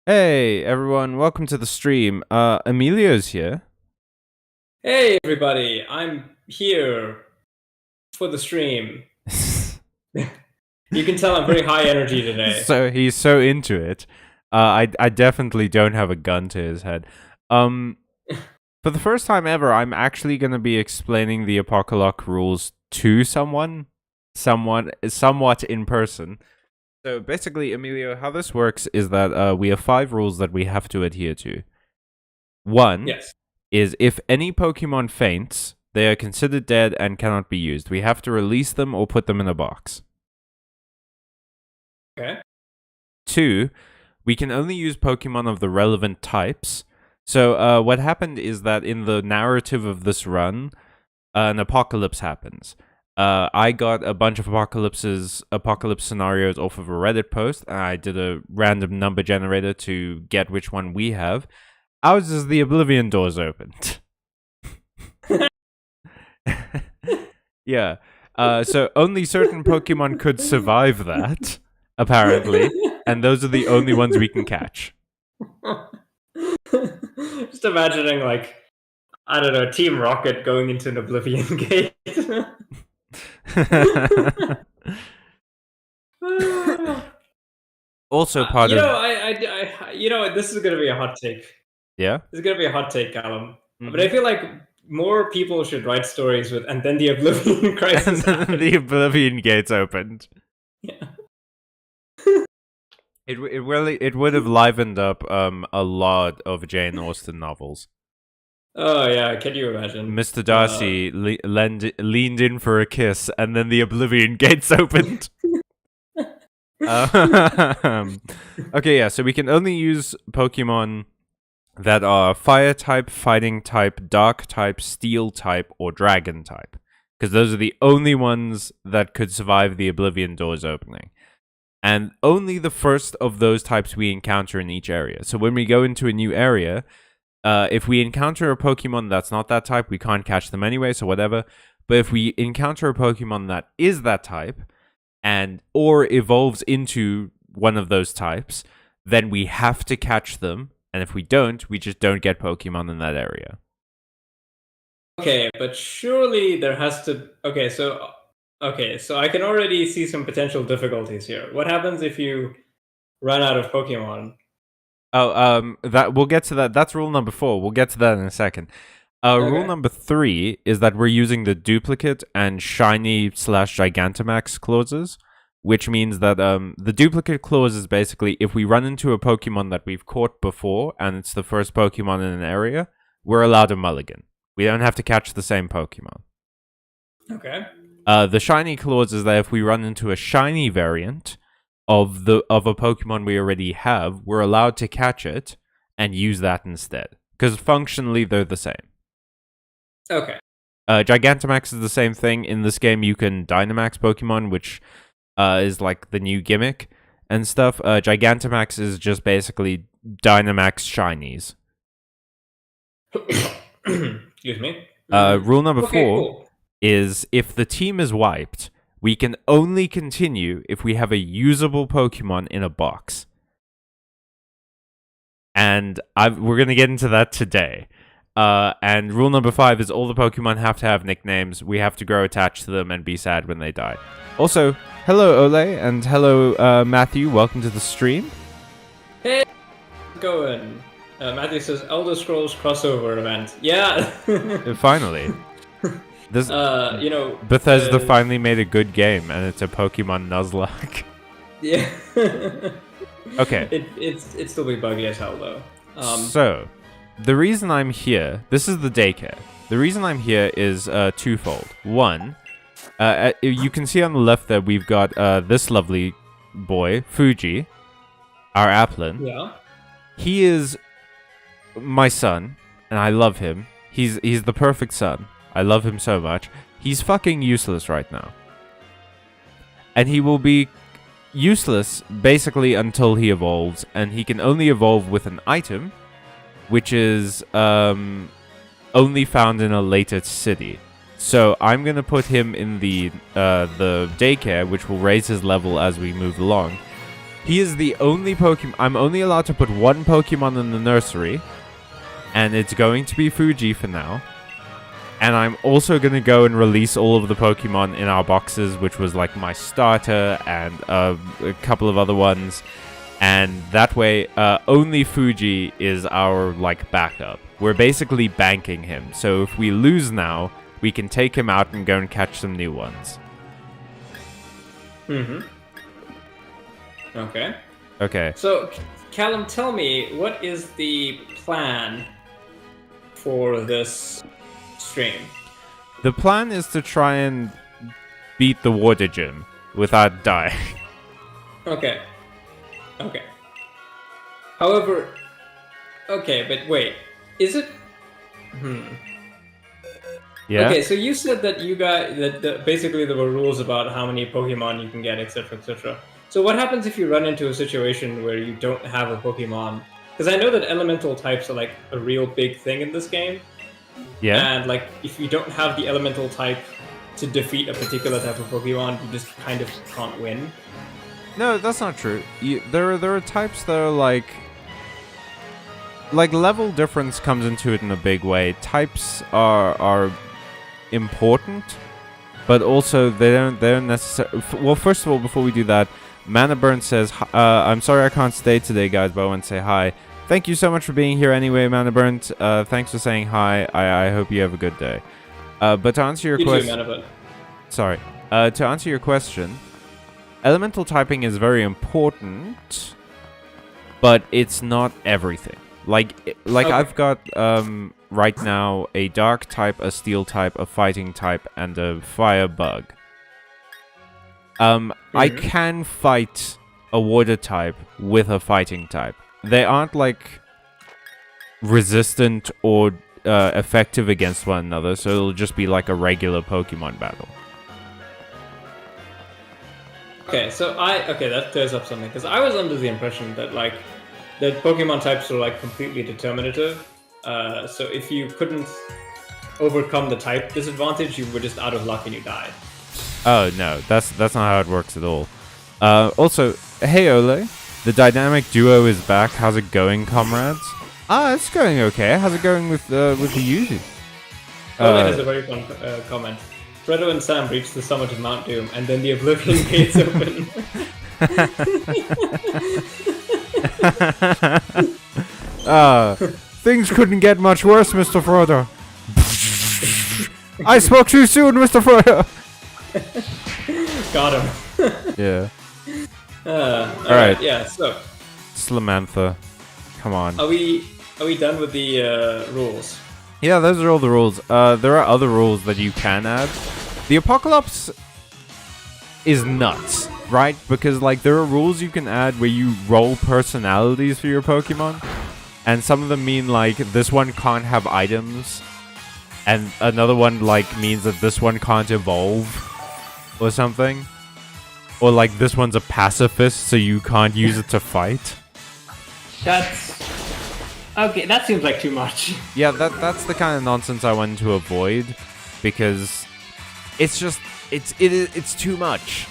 Hey everyone, welcome to the stream. Emilio's here. Hey everybody, I'm here for the stream. You can tell I'm very high energy today. So he's so into it. I definitely don't have a gun to his head. For the first time ever, I'm actually going to be explaining the Apocalocke rules to somewhat in person. So basically, Emilio, how this works is that we have 5 rules that we have to adhere to. One Yes. is if any Pokemon faints, they are considered dead and cannot be used. We have to release them or put them in a box. Okay. 2, we can only use Pokemon of the relevant types. So what happened is that in the narrative of this run, an apocalypse happens. I got a bunch of apocalypse scenarios off of a Reddit post, and I did a random number generator to get which one we have. Ours is the Oblivion doors opened. Yeah. So only certain Pokemon could survive that, apparently, and those are the only ones we can catch. Just imagining, like, I don't know, Team Rocket going into an Oblivion gate. Also part you of... know, this is gonna be a hot take. Yeah? This is gonna be a hot take, Callum. But I feel like more people should write stories with, and then the Oblivion crisis. And then the Oblivion gates opened. Yeah. It would have livened up a lot of Jane Austen novels. Oh yeah, can you imagine? Mr. Darcy leaned in for a kiss, and then the Oblivion gates opened. Okay, yeah, so we can only use Pokemon that are Fire type, Fighting type, Dark type, Steel type, or Dragon type. Because those are the only ones that could survive the Oblivion doors opening. And only the first of those types we encounter in each area. So when we go into a new area, if we encounter a Pokemon that's not that type, we can't catch them anyway, so whatever. But if we encounter a Pokemon that is that type, or evolves into one of those types, then we have to catch them. And if we don't, we just don't get Pokemon in that area. Okay, but surely there has to... Okay, so I can already see some potential difficulties here. What happens if you run out of Pokemon? Oh, that we'll get to that. That's rule number 4. We'll get to that in a second. Okay. Rule number 3 is that we're using the duplicate and shiny / Gigantamax clauses, which means that the duplicate clause is basically if we run into a Pokemon that we've caught before and it's the first Pokemon in an area, we're allowed a mulligan. We don't have to catch the same Pokemon. Okay. The shiny clause is that if we run into a shiny variant of a Pokemon we already have, we're allowed to catch it and use that instead. Because functionally, they're the same. Okay. Gigantamax is the same thing. In this game, you can Dynamax Pokemon, which is like the new gimmick and stuff. Gigantamax is just basically Dynamax shinies. Excuse me. Rule number 4 cool. is if the team is wiped, we can only continue if we have a usable Pokemon in a box. And we're going to get into that today. And rule number 5 is all the Pokemon have to have nicknames. We have to grow attached to them and be sad when they die. Also, hello Ole, and hello Matthew. Welcome to the stream. Hey, how's it going? Matthew says Elder Scrolls crossover event. Yeah. Finally. This, Bethesda finally made a good game, and it's a Pokemon Nuzlocke. Yeah. Okay. It's still be buggy as hell though. So, the reason I'm here, this is the daycare. The reason I'm here is twofold. One, you can see on the left there we've got this lovely boy, Fuji, our Applin. Yeah. He is my son, and I love him. He's the perfect son. I love him so much. He's fucking useless right now. And he will be useless basically until he evolves, and he can only evolve with an item, which is only found in a later city. So I'm going to put him in the daycare, which will raise his level as we move along. He is the only Pokemon. I'm only allowed to put one Pokemon in the nursery, and it's going to be Fuji for now. And I'm also going to go and release all of the Pokemon in our boxes, which was like my starter and a couple of other ones. And that way, only Fuji is our like backup. We're basically banking him. So if we lose now, we can take him out and go and catch some new ones. Okay. Okay. So, Callum, tell me, what is the plan for this stream? The plan is to try and beat the water gym without dying. Okay. However, okay, but wait, is it? Yeah. Okay, so you said that you guys that basically there were rules about how many Pokemon you can get, etc., etc. So what happens if you run into a situation where you don't have a Pokemon? Because I know that elemental types are like a real big thing in this game. Yeah. And like if you don't have the elemental type to defeat a particular type of Pokemon, you just kind of can't win. No, that's not true. There are types that are like level difference comes into it in a big way. Types are important, but also they don't necessarily. Well, first of all, before we do that, Mana Burn says, "I'm sorry I can't stay today, guys, but I want to say hi. Thank you so much for being here anyway, Mana Burn. Thanks for saying hi. I hope you have a good day. But to answer your question, sorry. To answer your question." Elemental typing is very important, but it's not everything. Okay. I've got right now a dark type, a steel type, a fighting type, and a fire bug. I can fight a water type with a fighting type. They aren't like resistant or effective against one another, so it'll just be like a regular Pokemon battle. Okay, so that clears up something, because I was under the impression that that Pokemon types are like completely determinative. So if you couldn't overcome the type disadvantage, you were just out of luck and you died. Oh no, that's not how it works at all. Also, hey Ole, the dynamic duo is back. How's it going, comrades? It's going okay. How's it going with the Yuzu? Ole has a very fun comment. Fredo and Sam reach the summit of Mount Doom, and then the Oblivion gates open. Things couldn't get much worse, Mr. Frodo. I spoke too soon, Mr. Frodo. Got him. Yeah. Alright, yeah, so. Slamantha. Come on. Are we done with the rules? Yeah, those are all the rules. There are other rules that you can add. The Apocalocke is nuts, right? Because there are rules you can add where you roll personalities for your Pokemon, and some of them mean this one can't have items, and another one means that this one can't evolve, or something, or this one's a pacifist, so you can't use it to fight. That's okay. That seems like too much. Yeah, that's the kind of nonsense I wanted to avoid, because it's just it's too much.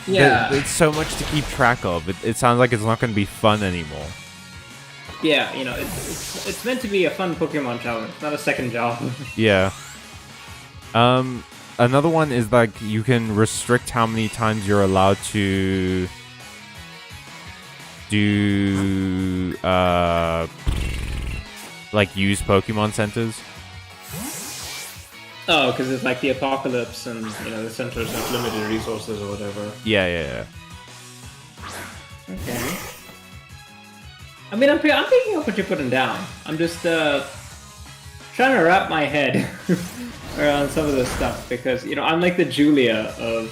Yeah, it's so much to keep track of. It sounds like it's not going to be fun anymore. Yeah, it's meant to be a fun Pokemon challenge, not a second job. Yeah. Another one is you can restrict how many times you're allowed to do use Pokemon centers. Oh, because it's the apocalypse, and the centers have limited resources or whatever. Yeah. Okay. I mean, I'm picking up what you're putting down. I'm just trying to wrap my head around some of this stuff, because I'm like the Julia of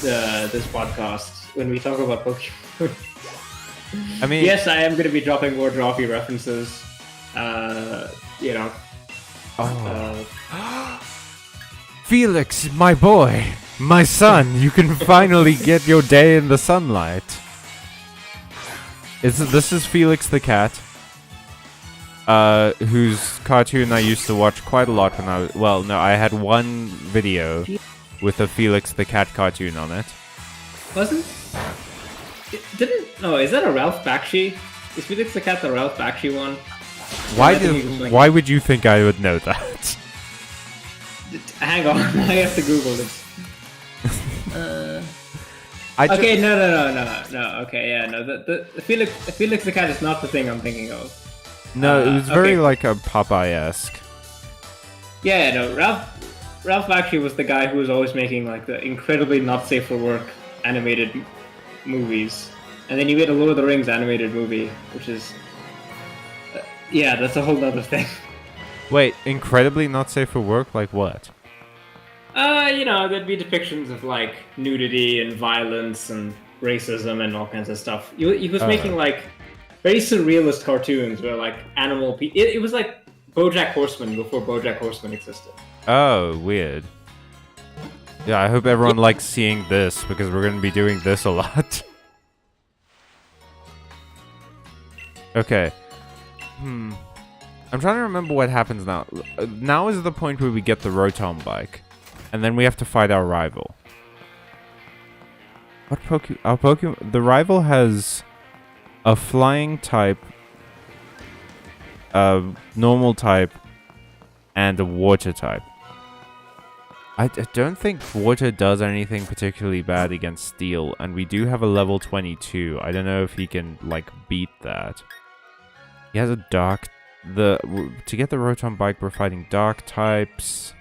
this podcast when we talk about Pokemon. I mean, yes, I am going to be dropping more Drawfee references. Felix, my boy, my son, you can finally get your day in the sunlight. This is Felix the cat, whose cartoon I used to watch quite a lot when I had one video with a Felix the cat cartoon on it. Was it? No, is that a Ralph Bakshi? Is Felix the Cat the Ralph Bakshi one? Why would you think I would know that? Hang on, I have to Google this. Okay, no. Okay, yeah, no. The Felix the Cat is not the thing I'm thinking of. No, it was very like a Popeye-esque. Yeah, no. Ralph Bakshi was the guy who was always making like the incredibly not safe for work animated movies, and then you made a Lord of the Rings animated movie, which is yeah, that's a whole other thing. Wait, incredibly not safe for work? Like what? You know, there'd be depictions of like nudity and violence and racism and all kinds of stuff. He was making like very surrealist cartoons where like animal it was like BoJack Horseman before BoJack Horseman existed. Oh, weird. Yeah, I hope everyone likes seeing this because we're going to be doing this a lot. Okay. I'm trying to remember what happens now. Now is the point where we get the Rotom bike. And then we have to fight our rival. What Pokemon? The rival has a flying type, a normal type, and a water type. I don't think water does anything particularly bad against steel, and we do have a level 22. I don't know if he can, like, beat that. He has a dark... To get the Rotom bike, we're fighting dark types.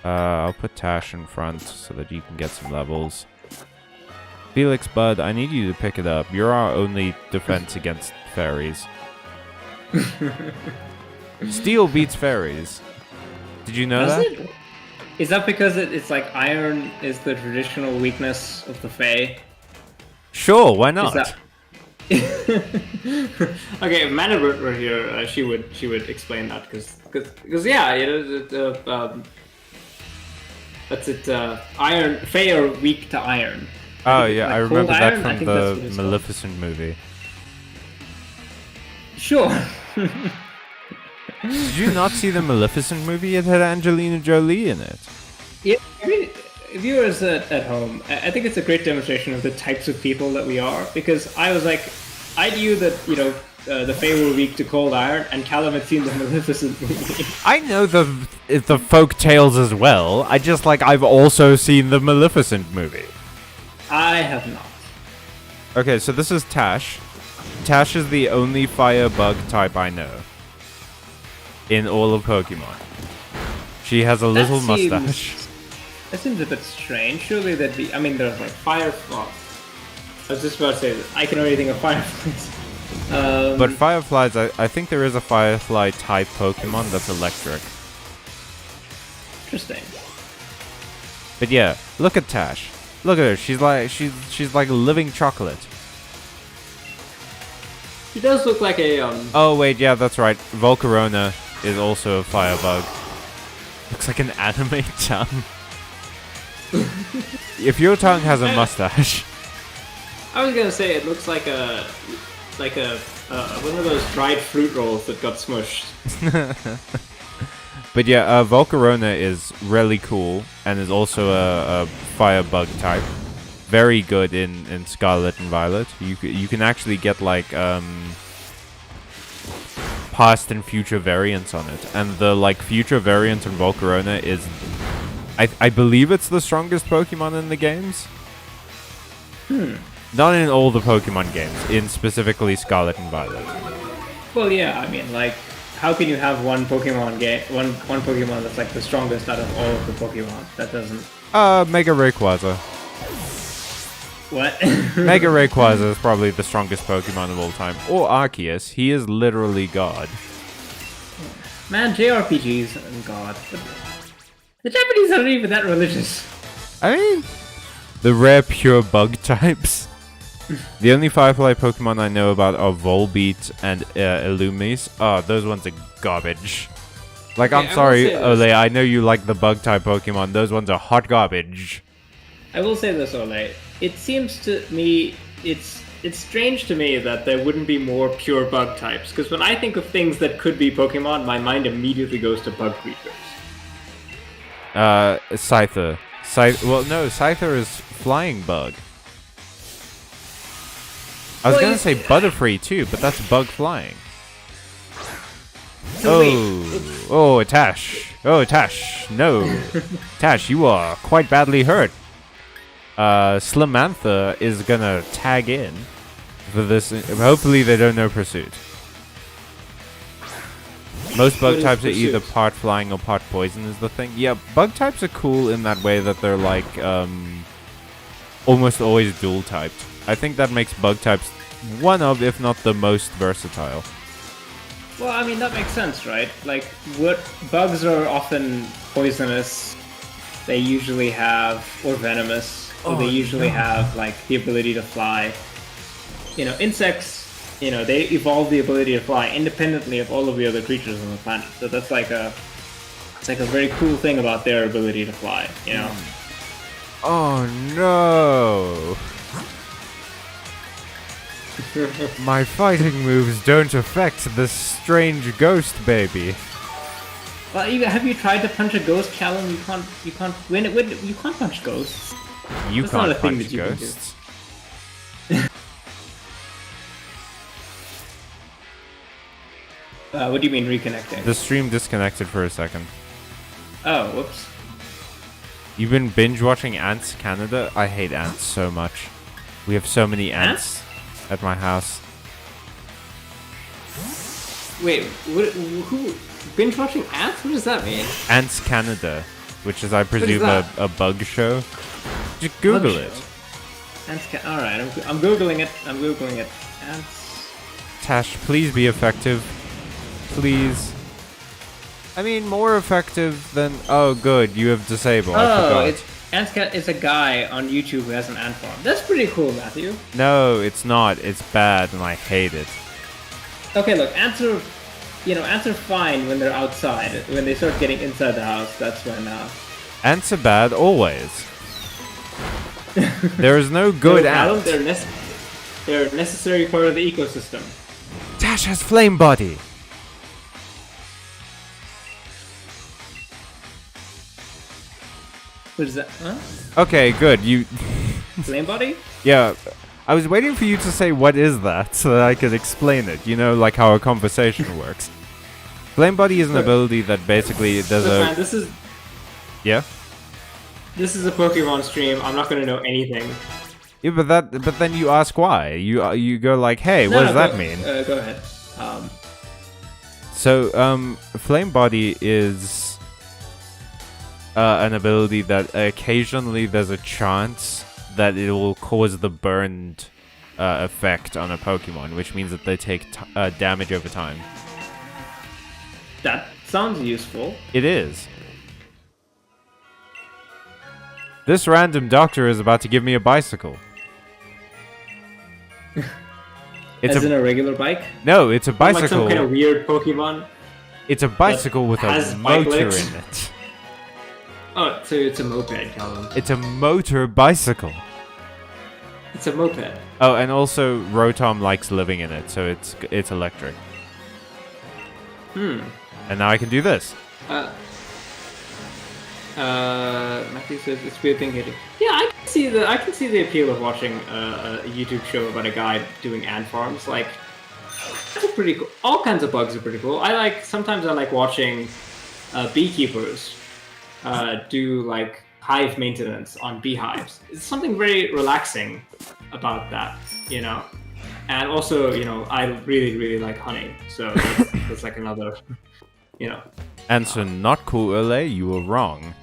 I'll put Tash in front so that you can get some levels. Felix, bud, I need you to pick it up. You're our only defense against fairies. Steel beats fairies. Did you know that? Is that because it's like iron is the traditional weakness of the Fae? Sure, why not? Okay, if Mana were here, she would explain that because yeah, you know, that's it. Iron Fae are weak to iron. Oh yeah, like I remember that iron, from the Maleficent movie. Sure. Did you not see the Maleficent movie? It had Angelina Jolie in it. Yeah, I mean, viewers at home, I think it's a great demonstration of the types of people that we are. Because I was like, I knew that, you know, the Fae were weak to cold iron, and Callum had seen the Maleficent movie. I know the folk tales as well. I've also seen the Maleficent movie. I have not. Okay, so this is Tash. Tash is the only fire bug type I know in all of Pokemon. She has a little mustache. That seems a bit strange. Surely that'd be... I mean, there's like Fireflies. I was just about to say that. I can already think of Fireflies. But Fireflies, I think there is a Firefly type Pokemon that's electric. Interesting. But yeah, look at Tash. Look at her. She's like living chocolate. She does look like a Oh wait, yeah, that's right. Volcarona is also a firebug. Looks like an anime tongue. If your tongue has a mustache. I was gonna say it looks like a one of those dried fruit rolls that got smushed. But yeah, Volcarona is really cool and is also a firebug type. Very good in Scarlet and Violet. You can actually get like past and future variants on it, and the like future variant in Volcarona is, I believe it's the strongest Pokemon in the games. Not in all the Pokemon games, in specifically Scarlet and Violet. Well, yeah, I mean, like, how can you have one Pokemon game, one Pokemon that's like the strongest out of all of the Pokemon? That doesn't. Mega Rayquaza. What? Mega Rayquaza is probably the strongest Pokemon of all time. Or Arceus. He is literally God. Man, JRPGs and God. The Japanese aren't even that religious. I mean, the rare pure bug types. The only Firefly Pokemon I know about are Volbeat and Illumise. Oh, those ones are garbage. Like, I'm sorry, Ole, I know you like the bug type Pokemon. Those ones are hot garbage. I will say this, Ole. It seems to me, it's strange to me that there wouldn't be more pure bug types. Because when I think of things that could be Pokemon, my mind immediately goes to bug creatures. Scyther. Well, no, Scyther is flying bug. I was Well, gonna you- say Butterfree too, but that's bug flying. So wait, Tash. Oh, Tash. No. Tash, you are quite badly hurt. Slimantha is gonna tag in for this. Hopefully they don't know Pursuit. Most bug What is types are either Pursuit? part flying or part poison is the thing. Yeah, bug types are cool in that way that they're like, almost always dual typed. I think that makes bug types one of, if not the most versatile. well, I mean that makes sense, right? Like, what bugs are often poisonous. They usually have, or venomous. Or they usually have like the ability to fly. You know, insects. You know, they evolve the ability to fly independently of all of the other creatures on the planet. So that's like it's like a very cool thing about their ability to fly. You know. Oh no! My fighting moves don't affect this strange ghost baby. Well, even have you tried to punch a ghost, Callum? You can't win it. You can't punch ghosts. You That's not can't a thing punch that you can do. ghosts. What do you mean reconnecting? The stream disconnected for a second. Oh, whoops. You've been binge watching Ants Canada? I hate ants so much. We have so many ants at my house. Wait, who binge watching ants? What does that mean? Ants Canada, which is, I presume, that? a bug show. Just Google Bug it. show. Ants. All right, I'm googling it. I'm googling it. Ants. Tash, please be effective. Please. I mean, more effective than... Oh, good. You have disabled. I Oh, forgot. it's Ants. It's a guy on YouTube who has an ant farm. That's pretty cool, Matthew. No, it's not. It's bad, and I hate it. Okay, look, ants are fine when they're outside. When they start getting inside the house, that's when. Ants are bad always. There is no good Callum, ant. they're a necessary part of the ecosystem. Tash has flame body. What is that? Huh? Okay, good. You... Flame body? Yeah. I was waiting for you to say what is that so that I could explain it. You know, like how a conversation works. Flame body is an Look. ability that basically does Look, man, a... this Yeah? is a Pokemon stream. I'm not gonna know anything. Yeah, but then you ask why. You go like, hey, what does that mean? Go ahead. So, Flame Body is an ability that occasionally there's a chance that it will cause the burned effect on a Pokemon, which means that they take damage over time. That sounds useful. It is. This random doctor is about to give me a bicycle. It's As in a regular bike? No, it's a Like some bicycle. kind of weird Pokemon? It's a bicycle with has a bike motor legs? in it. Oh, so it's a moped, Callum. It's a motor bicycle. It's a moped. Oh, and also Rotom likes living in it, so it's electric. And now I can do this. Matthew says it's weird thing hitting. Yeah, I can see the appeal of watching a YouTube show about a guy doing ant farms. Like, that's pretty cool. All kinds of bugs are pretty cool. Sometimes I like watching beekeepers do like hive maintenance on beehives. It's something very relaxing about that, you know. And also, you know, I really, really like honey, so that's like another, you know. Answer not cool, LA. You were wrong.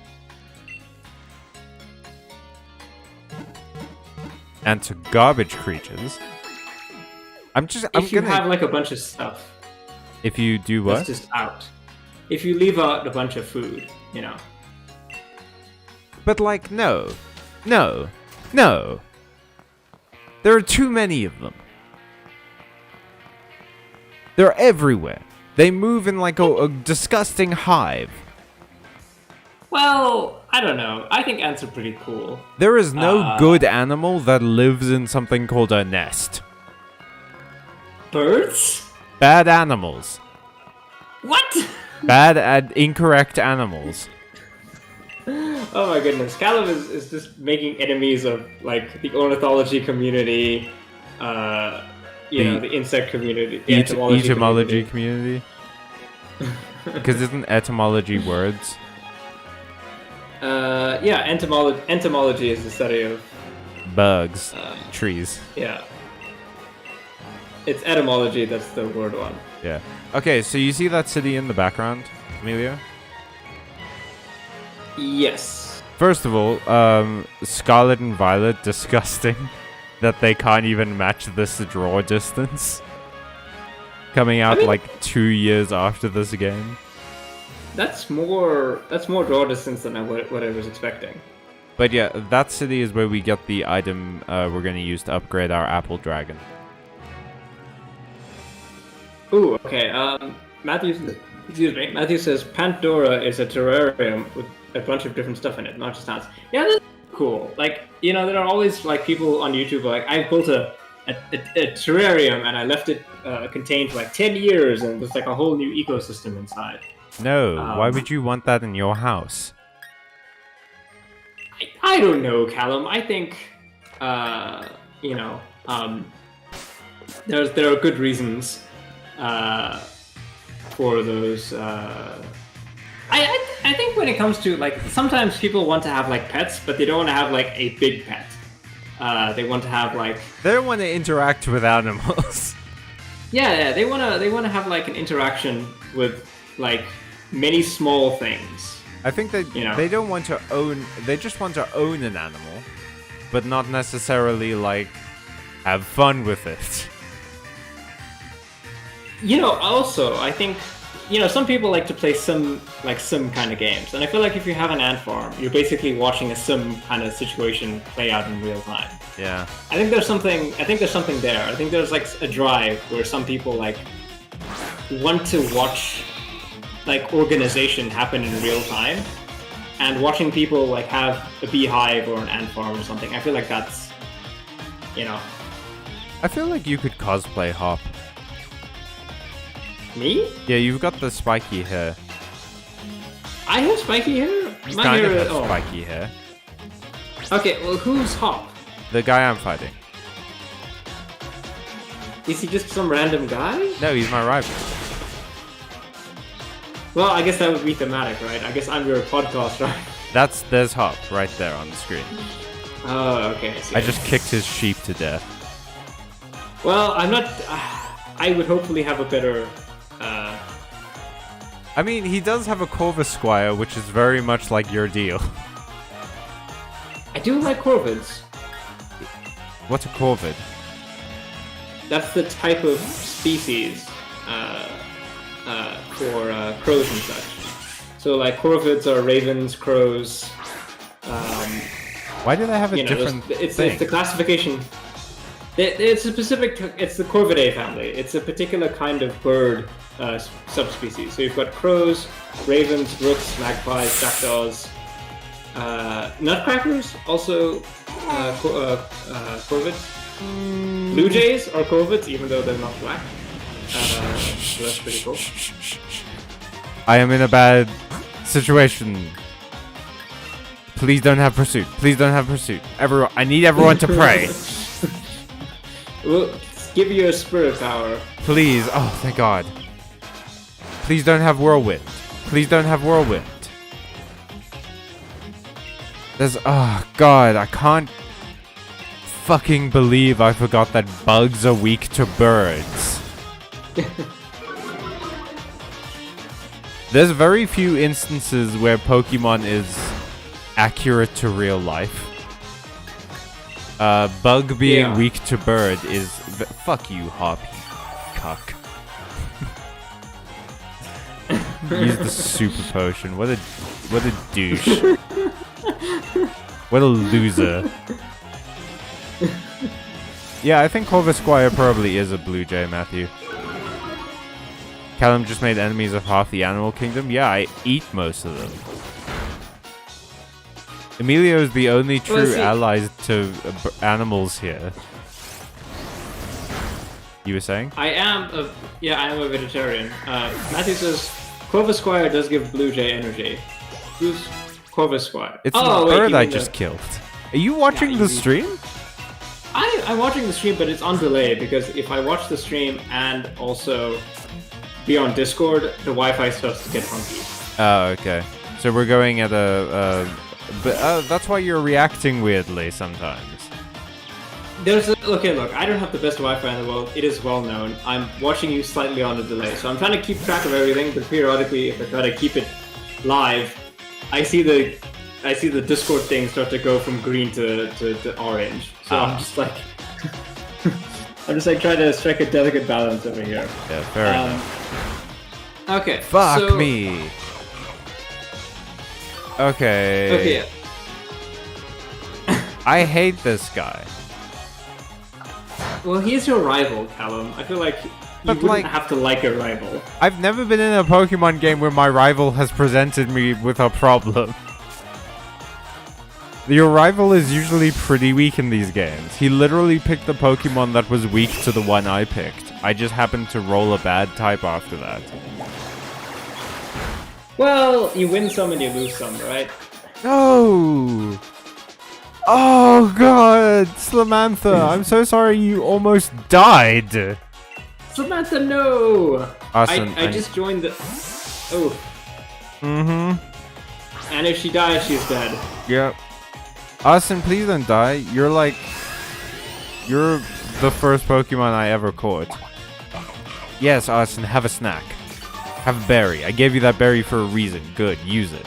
Answer garbage creatures. If you have like a bunch of stuff If you do what? that's just out. If you leave out a bunch of food, you know. But like, no. No. No. There are too many of them. They're everywhere. They move in like a disgusting hive. Well, I don't know. I think ants are pretty cool. There is no good animal that lives in something called a nest. Birds? Bad animals. What? Bad and incorrect animals. Oh my goodness. Callum is just making enemies of like the ornithology community, the insect community, the etymology community. Because isn't etymology words? Yeah, entomology is the study of bugs, trees. Yeah. It's etymology that's the word one. Yeah. Okay, so you see that city in the background, Emilio? Yes. First of all, Scarlet and Violet, disgusting that they can't even match this draw distance. Coming out like 2 years after this game. That's more draw distance than what I was expecting. But yeah, that city is where we get the item we're going to use to upgrade our apple dragon. Ooh, okay. Matthew says Pandora is a terrarium with a bunch of different stuff in it, not just ants. Yeah, that's cool. Like, there are always like people on YouTube like, I built a terrarium and I left it contained for like 10 years and there's like a whole new ecosystem inside. No, why would you want that in your house? I don't know, Callum. I think, there are good reasons for those. I think when it comes to like, sometimes people want to have like pets, but they don't want to have like a big pet. They want to have like. They don't want to interact with animals. Yeah, they want to have like an interaction with like many small things. I think that they don't want to own. They just want to own an animal, but not necessarily like have fun with it. Also, I think, some people like to play some kind of games, and I feel like if you have an ant farm, you're basically watching a sim kind of situation play out in real time. Yeah. I think there's something there. I think there's like a drive where some people like want to watch like organization happen in real time, and watching people like have a beehive or an ant farm or something. I feel like that's, I feel like you could cosplay Hop. Me? Yeah, you've got the spiky hair. I have spiky hair? You kind of have spiky hair. Okay, well, who's Hop? The guy I'm fighting. Is he just some random guy? No, he's my rival. Well, I guess that would be thematic, right? I guess I'm your podcast, right? There's Hop right there on the screen. Oh, okay. I just kicked his sheep to death. Well, I'm not. I would hopefully have a better. I mean, he does have a Corvusquire, which is very much like your deal. I do like corvids. What's a corvid? That's the type of species for crows and such. So, like, corvids are ravens, crows. Why do they have a different thing? It's the classification. It's a specific. It's the Corvidae family. It's a particular kind of bird subspecies. So you've got crows, ravens, rooks, magpies, jackdaws, nutcrackers, also corvids. Blue jays are corvids, even though they're not black. So that's pretty cool. I am in a bad situation. Please don't have pursuit. Please don't have pursuit. Everyone, I need everyone to pray. We'll give you a spirit power. Please. Oh, thank God. Please don't have whirlwind. Please don't have whirlwind. Oh, God. I can't fucking believe I forgot that bugs are weak to birds. There's very few instances where Pokemon is accurate to real life. Bug being weak to bird is... Fuck you, Hop, you cuck. Use the super potion. What a douche. What a loser. Yeah, I think Corvusquire probably is a blue jay, Matthew. Callum just made enemies of half the animal kingdom. Yeah, I eat most of them. Emilio is the only true allies to animals here. You were saying? I am a vegetarian. Matthew says Corvusquire does give blue jay energy. Who's Corvusquire? It's the bird I just killed. Are you watching the stream? I'm watching the stream, but it's on delay because if I watch the stream and also be on Discord, the Wi-Fi starts to get funky. Oh, okay. So we're going at but that's why you're reacting weirdly sometimes. Okay, look, I don't have the best Wi-Fi in the world. It is well known. I'm watching you slightly on a delay, so I'm trying to keep track of everything. But periodically, if I try to keep it live, I see the Discord thing start to go from green to orange. So I'm just like, trying to strike a delicate balance over here. Yeah, fair enough. Okay. Fuck me. Okay. Okay. I hate this guy. Well, he's your rival, Callum. I feel like you wouldn't have to like a rival. I've never been in a Pokemon game where my rival has presented me with a problem. Your rival is usually pretty weak in these games. He literally picked the Pokemon that was weak to the one I picked. I just happened to roll a bad type after that. Well, you win some and you lose some, right? No! Oh god! Slamantha, I'm so sorry you almost died! Samantha, no! Awesome. I just joined the... Oh. Mm-hmm. And if she dies, she's dead. Yep. Austin, please don't die. You're the first Pokemon I ever caught. Yes, Austin, have a snack. Have a berry. I gave you that berry for a reason. Good, use it.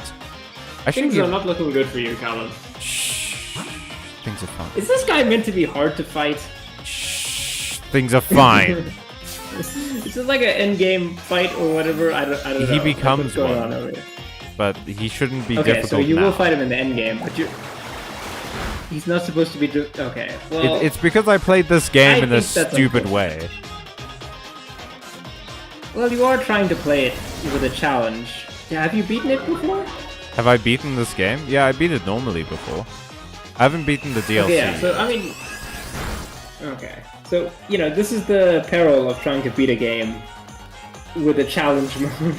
Things are not looking good for you, Callum. Shh. Things are fine. Is this guy meant to be hard to fight? Shh. Things are fine. Is it like an endgame fight or whatever? I don't know. He becomes what's going one. on over here. But he shouldn't be okay, difficult so you now. will fight him in the endgame, but he's not supposed to be... Okay, well... It's because I played this game in a stupid way. Well, you are trying to play it with a challenge. Yeah, have you beaten it before? Have I beaten this game? Yeah, I beat it normally before. I haven't beaten the DLC. Okay, yeah, so, I mean... Okay. So, you know, this is the peril of trying to beat a game with a challenge mode.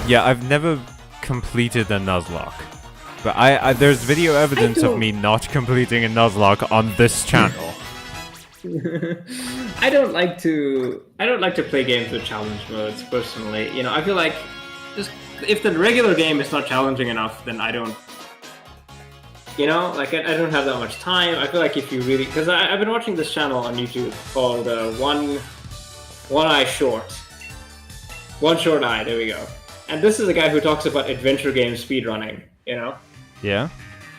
Yeah, I've never completed a Nuzlocke. But there's video evidence of me not completing a Nuzlocke on this channel. I don't like to play games with challenge modes personally. You know, I feel like just if the regular game is not challenging enough, then I don't. You know, like I don't have that much time. I feel like if you really, because I've been watching this channel on YouTube called One Eye Short, One Short Eye. There we go. And this is a guy who talks about adventure game speedrunning. You know. Yeah.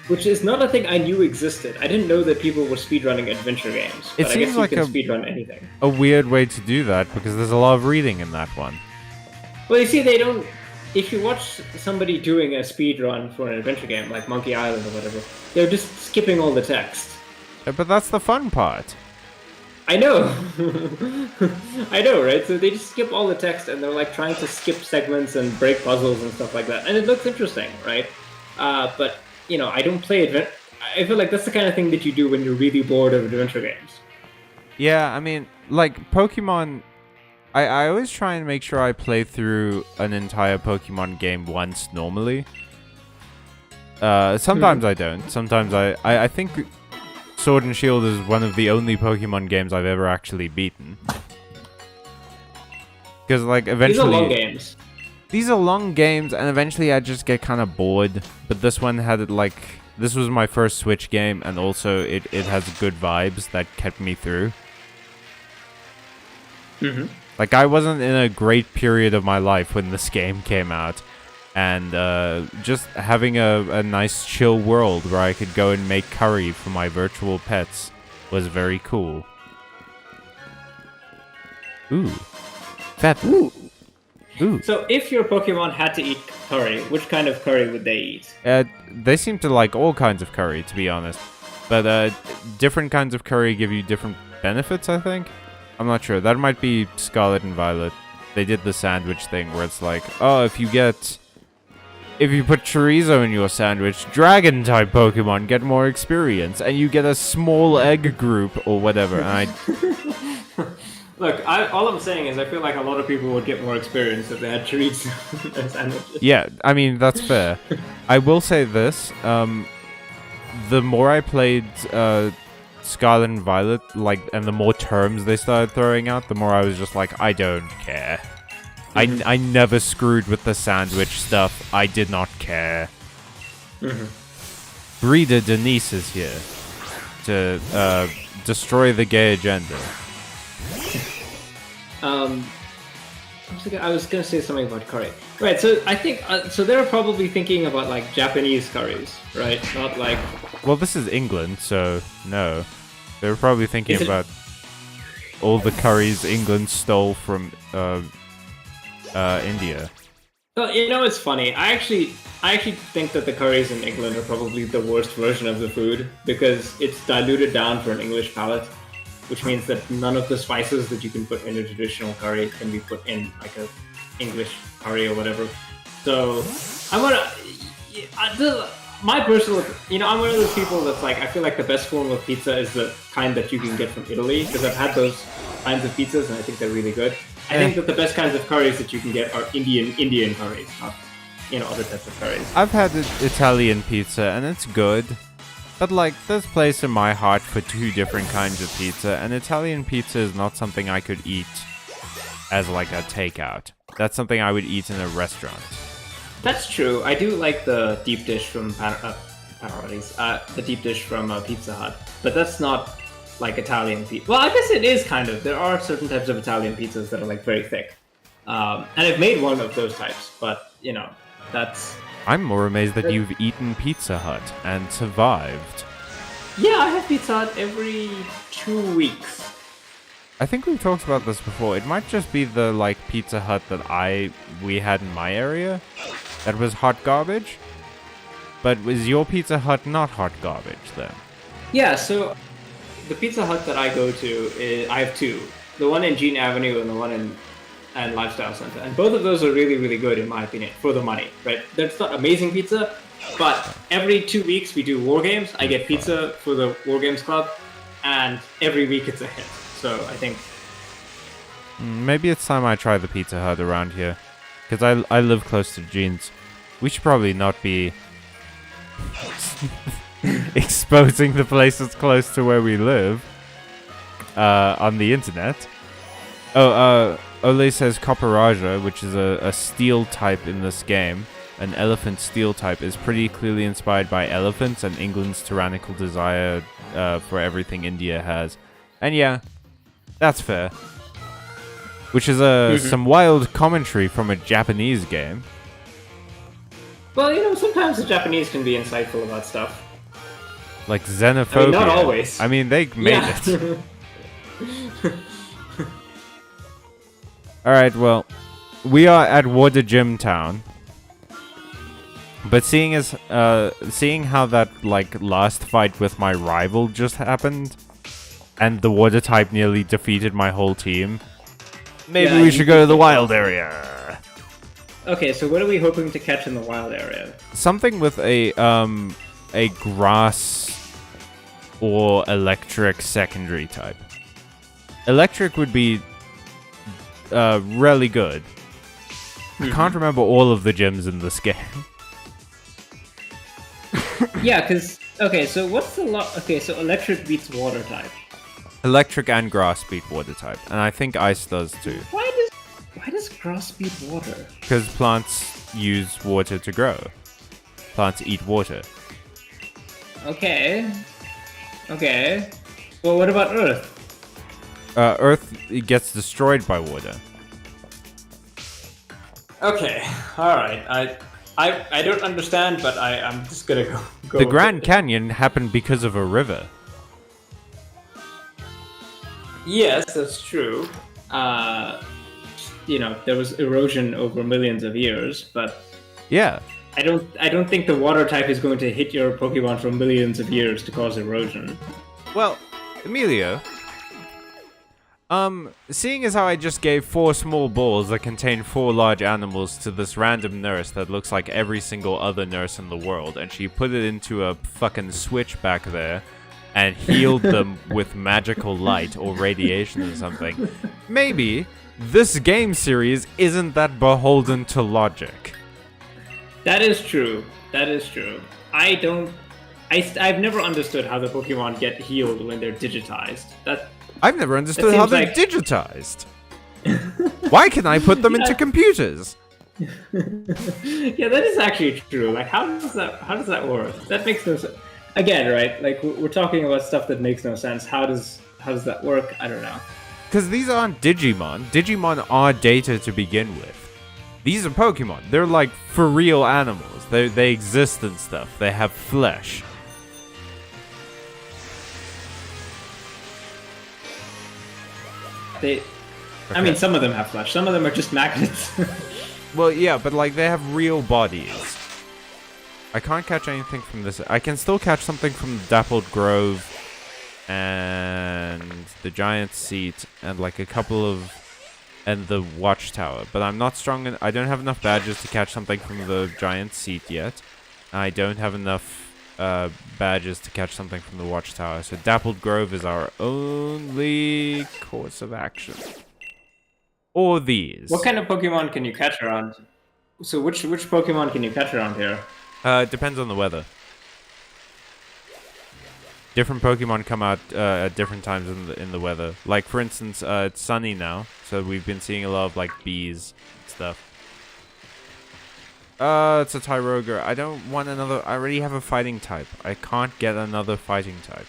Which is not a thing I knew existed. I didn't know that people were speedrunning adventure games. But It I seems guess like you can speedrun anything. a weird way to do that because there's a lot of reading in that one. Well, you see, they don't... If you watch somebody doing a speedrun for an adventure game, like Monkey Island or whatever, they're just skipping all the text. But that's the fun part. I know! I know, right? So they just skip all the text and they're like trying to skip segments and break puzzles and stuff like that. And it looks interesting, right? But, you know, I don't play I feel like that's the kind of thing that you do when you're really bored of adventure games. Yeah, I mean, like, Pokemon... I always try and make sure I play through an entire Pokemon game once normally. Sometimes I don't. Sometimes I think Sword and Shield is one of the only Pokemon games I've ever actually beaten. Because, like, eventually... These are long games. These are long games, and eventually I just get kind of bored. But this one had, like... This was my first Switch game, and also it has good vibes that kept me through. Mm-hmm. Like, I wasn't in a great period of my life when this game came out. And just having a nice chill world where I could go and make curry for my virtual pets was very cool. Ooh. That. Ooh. Ooh. So if your Pokemon had to eat curry, which kind of curry would they eat? They seem to like all kinds of curry, to be honest. But different kinds of curry give you different benefits, I think. I'm not sure. That might be Scarlet and Violet. They did the sandwich thing where it's like, oh, if you put chorizo in your sandwich, dragon-type Pokemon get more experience, and you get a small egg group or whatever. And Look, all I'm saying is I feel like a lot of people would get more experience if they had chorizo in their sandwiches. Yeah, I mean, that's fair. I will say this. The more I played Scarlet and Violet, like, and the more terms they started throwing out, the more I was just like, I don't care. I never screwed with the sandwich stuff. I did not care. Breeder Denise is here to destroy the gay agenda. I was gonna say something about curry. Right, so I think so they're probably thinking about like Japanese curries, right? Not like. Well, this is England, so no. They were probably thinking about all the curries England stole from India. Well, you know, it's funny. I actually think that the curries in England are probably the worst version of the food because it's diluted down for an English palate, which means that none of the spices that you can put in a traditional curry can be put in like a English curry or whatever. So I'm my personal, I'm one of those people that's like, I feel like the best form of pizza is the kind that you can get from Italy because I've had those kinds of pizzas and I think they're really good. I think that the best kinds of curries that you can get are Indian curries, not other types of curries. I've had Italian pizza and it's good, but like there's place in my heart for two different kinds of pizza, and Italian pizza is not something I could eat as like a takeout. That's something I would eat in a restaurant. That's true. I do like the deep dish from the deep dish from Pizza Hut, but that's not like Italian pizza. Well, I guess it is kind of. There are certain types of Italian pizzas that are like very thick, and I've made one of those types. But that's. I'm more amazed that you've eaten Pizza Hut and survived. Yeah, I have Pizza Hut every 2 weeks. I think we've talked about this before. It might just be the like Pizza Hut that we had in my area that was hot garbage. But was your Pizza Hut not hot garbage then? Yeah, so the Pizza Hut that I go to, I have two. The one in Jean Avenue and the one in Lifestyle Center. And both of those are really, really good in my opinion, for the money, right? That's not amazing pizza, but every 2 weeks we do War Games. I get pizza for the War Games Club, and every week it's a hit. So I think... Maybe it's time I try the Pizza Hut around here. Because I live close to Jean's. We should probably not be exposing the places close to where we live on the internet. Ole says Copperaja, which is a steel type in this game, an elephant steel type, is pretty clearly inspired by elephants and England's tyrannical desire for everything India has. And yeah, that's fair. Which is some wild commentary from a Japanese game. Well, sometimes the Japanese can be insightful about stuff. Like xenophobia. I mean, not always. I mean, they made it. Alright, well, we are at Water Gym Town. But seeing how that like last fight with my rival just happened, and the water type nearly defeated my whole team, maybe we should go to the wild area. Okay, so what are we hoping to catch in the wild area? Something with a grass or electric secondary type. Electric would be really good. I can't remember all of the gyms in this game. Yeah, because... Okay, so what's the... Okay, so electric beats water type. Electric and grass beat water type. And I think ice does too. Why does grass beat water? Because plants use water to grow. Plants eat water. Okay. Well, what about Earth? Earth gets destroyed by water. Okay, alright. I don't understand, but I'm just gonna go The Grand Canyon happened because of a river. Yes, that's true. There was erosion over millions of years, but yeah, I don't think the water type is going to hit your Pokemon for millions of years to cause erosion. Well, Emilio, seeing as how I just gave 4 small balls that contain 4 large animals to this random nurse that looks like every single other nurse in the world, and she put it into a fucking switch back there and healed them with magical light or radiation or something, maybe this game series isn't that beholden to logic. That is true. I I've never understood how the Pokemon get healed when they're digitized. I've never understood how they're digitized. Why can I put them into computers? Yeah, that is actually true. Like, how does that work? That makes no sense. Again, right? Like, we're talking about stuff that makes no sense. How does that work? I don't know. Because these aren't Digimon. Digimon are data to begin with. These are Pokemon. They're like for real animals. They exist and stuff. They have flesh. I mean, some of them have flesh. Some of them are just magnets. Well, yeah, but like they have real bodies. I can't catch anything from this. I can still catch something from the Dappled Grove and the Giant Seat and like a couple of... and the Watchtower. But I'm not strong I don't have enough badges to catch something from the Giant Seat yet. I don't have enough badges to catch something from the Watchtower. So Dappled Grove is our only course of action. Or these. What kind of Pokemon can you catch around? So which Pokemon can you catch around here? It depends on the weather. Different Pokemon come out at different times in the weather. Like for instance, it's sunny now, so we've been seeing a lot of like bees and stuff. It's a Tyroga. I don't want another. I already have a fighting type. I can't get another fighting type.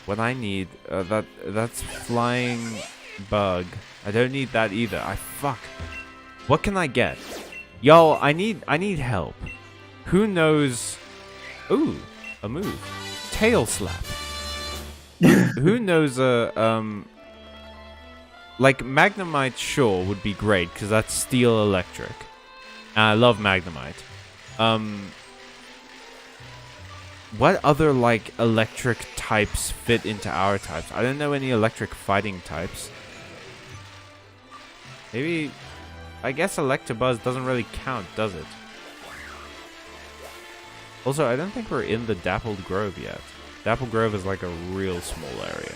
What I need, that's flying bug. I don't need that either. Fuck. What can I get? Y'all, I need help. Who knows? Ooh, a move. Tail slap. Who knows like Magnemite sure would be great because that's steel electric. And I love Magnemite. What other like electric types fit into our types? I don't know any electric fighting types. Maybe I guess Electabuzz doesn't really count, does it? Also, I don't think we're in the Dappled Grove yet. Dappled Grove is like a real small area.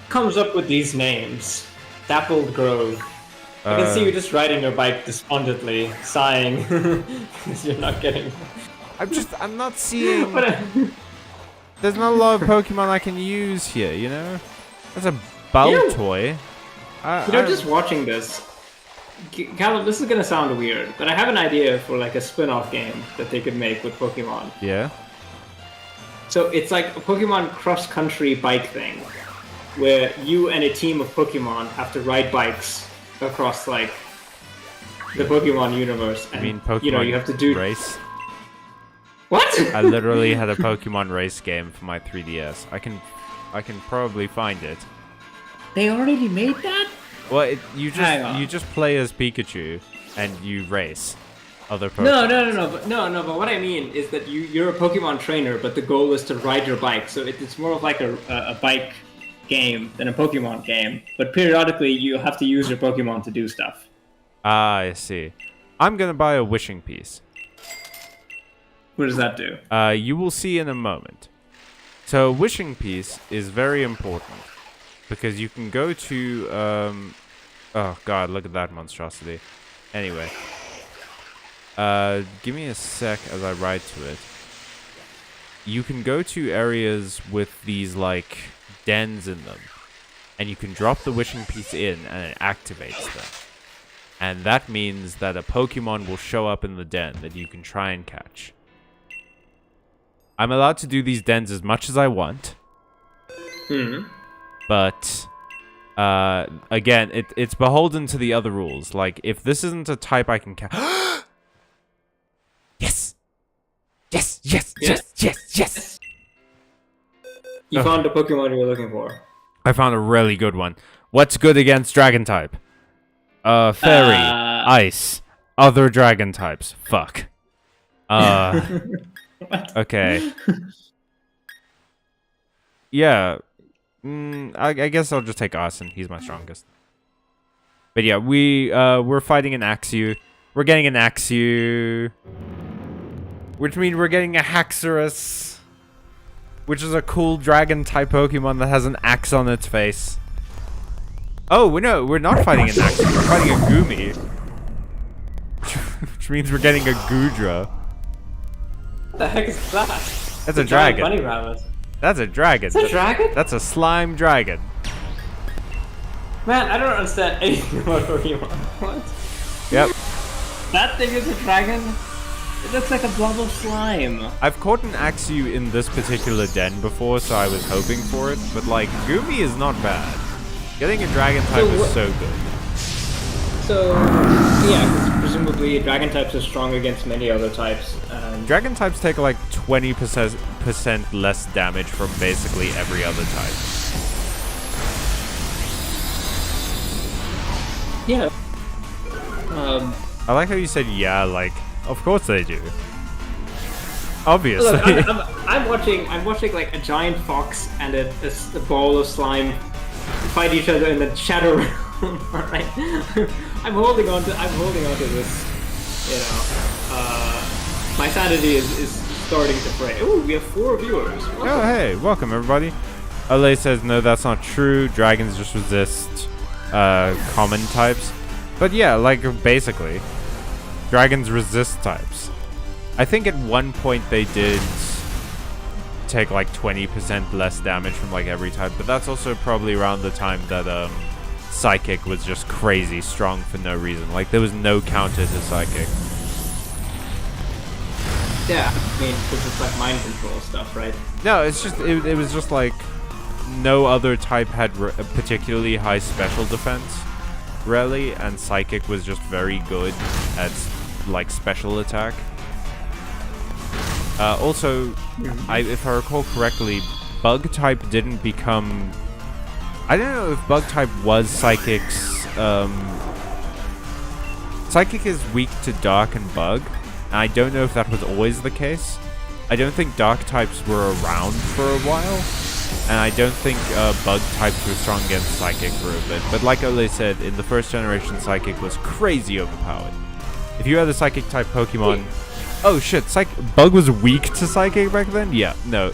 Comes up with these names. Dappled Grove. I can see you just riding your bike despondently, sighing, because you're not getting... I'm not seeing... There's not a lot of Pokemon I can use here, you know? There's a Baltoy. Just watching this, Caleb, this is gonna sound weird, but I have an idea for like a spin-off game that they could make with Pokemon. Yeah? So it's like a Pokemon cross-country bike thing, where you and a team of Pokemon have to ride bikes across like the Pokemon universe. And, I mean Pokemon you have to do race? What? I literally had a Pokemon race game for my 3DS. I can probably find it. They already made that? Well, you just play as Pikachu and you race other Pokemon. No. But what I mean is that you're a Pokemon trainer, but the goal is to ride your bike. So it's more of like a bike game than a Pokemon game. But periodically, you have to use your Pokemon to do stuff. Ah, I see. I'm gonna buy a wishing piece. What does that do? You will see in a moment. So, wishing piece is very important because you can go to oh god, look at that monstrosity. Anyway, give me a sec as I ride to it. You can go to areas with these like dens in them, and you can drop the wishing piece in, and it activates them. And that means that a Pokemon will show up in the den that you can try and catch. I'm allowed to do these dens as much as I want. But, again, it's beholden to the other rules. Like, if this isn't a type I can catch... Yes! Yes, yes, yes, yes, yes! You found the Pokemon you were looking for. I found a really good one. What's good against dragon type? Fairy, ice, other dragon types. Fuck. Okay. Yeah. I guess I'll just take Arsene. He's my strongest. But yeah, we're fighting an Axew. We're getting an Axew. Which means we're getting a Haxorus. Which is a cool dragon type Pokemon that has an axe on its face. Oh, no, we're not fighting an Axe. We're fighting a Gumi. Which means we're getting a Gudra. What the heck is that? That's a dragon. Bunny rabbit. That's a dragon. It's a dragon? That's a slime dragon. Man, I don't understand anything about Pokemon. What? Yep. That thing is a dragon? It looks like a blob of slime. I've caught an Axew in this particular den before, so I was hoping for it. But, like, Gumi is not bad. Getting a dragon type is so good. So, yeah, 'cause presumably dragon types are strong against many other types. Dragon types take like 20% less damage from basically every other type. Yeah. I like how you said yeah, like, of course they do. Obviously. Look, I'm watching like a giant fox and a ball of slime fight each other in the shadow realm. Right? I'm holding on to this. You know, my sanity is starting to fray. Ooh, we have 4 viewers. Welcome. Oh, hey, welcome everybody. Ale says no, that's not true. Dragons just resist common types. But yeah, like basically, dragons resist types. I think at one point they did take like 20% less damage from like every type, but that's also probably around the time that Psychic was just crazy strong for no reason. Like there was no counter to Psychic. Yeah, I mean, because it's like mind control stuff, right? No, it's just it was just like no other type had a particularly high special defense, really, and Psychic was just very good at like special attack. Also, if I recall correctly, Bug type didn't become. I don't know if Bug type was Psychic's. Psychic is weak to Dark and Bug. And I don't know if that was always the case. I don't think Dark types were around for a while. And I don't think Bug types were strong against Psychic for a bit. But like Ole said, in the first generation, Psychic was crazy overpowered. If you had a Psychic type Pokemon... Oh shit, Bug was weak to Psychic back then? Yeah, no.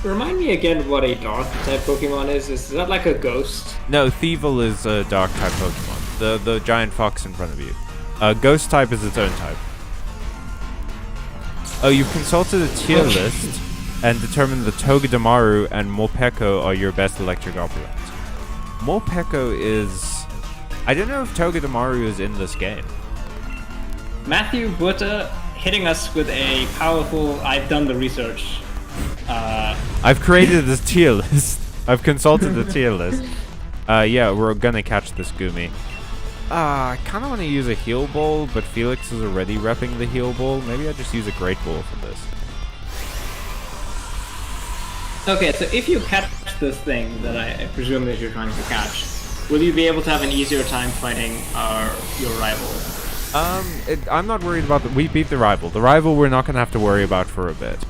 Remind me again what a Dark type Pokemon is. Is that like a ghost? No, Thievul is a Dark type Pokemon. The giant fox in front of you. Ghost type is its own type. Oh, you've consulted a tier list and determined that Togedemaru and Morpeko are your best electric opulence. Morpeko is... I don't know if Togedemaru is in this game. Matthew Butta hitting us with a powerful, I've done the research. I've created this tier list. I've consulted the tier list. Yeah, we're gonna catch this Gumi. I kind of want to use a heal ball, but Felix is already repping the heal ball. Maybe I just use a great ball for this. Okay, so if you catch this thing that I presume that you're trying to catch, will you be able to have an easier time fighting your rival? I'm not worried about we beat the rival. The rival we're not gonna have to worry about for a bit.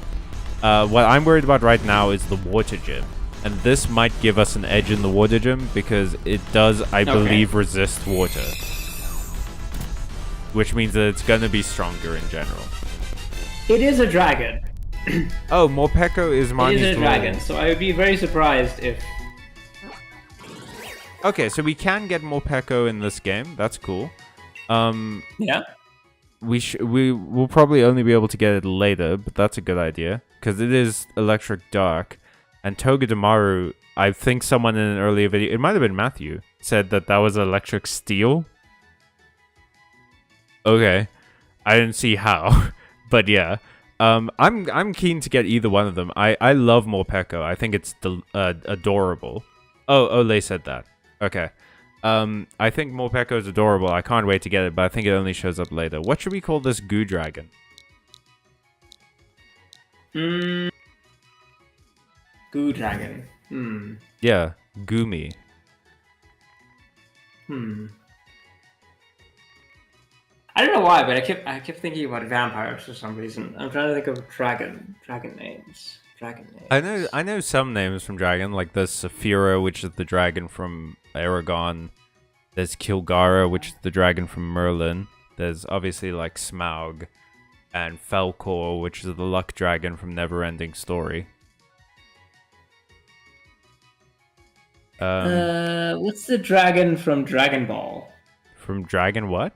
What I'm worried about right now is the water gym. And this might give us an edge in the water gym because it does, I believe, resist water. Which means that it's going to be stronger in general. It is a dragon. Oh, Morpeko is Marnie's. It is a dragon, so I would be very surprised if... Okay, so we can get Morpeko in this game. That's cool. Yeah. We will probably only be able to get it later, but that's a good idea. Because it is Electric Dark. And Togedemaru, I think someone in an earlier video, it might have been Matthew, said that that was Electric Steel. Okay, I didn't see how, but yeah, I'm keen to get either one of them. I love Morpeko. I think it's adorable. Oh, Ole said that. Okay, I think Morpeko is adorable. I can't wait to get it, but I think it only shows up later. What should we call this Goo Dragon? Goo Dragon. Yeah, Gumi. I don't know why, but I kept thinking about vampires for some reason. I'm trying to think of dragon names. I know some names from Dragon, like there's Saphira, which is the dragon from Aragon. There's Kilgara, which is the dragon from Merlin. There's obviously like Smaug and Falcor, which is the luck dragon from Neverending Story. What's the dragon from Dragon Ball? From Dragon what?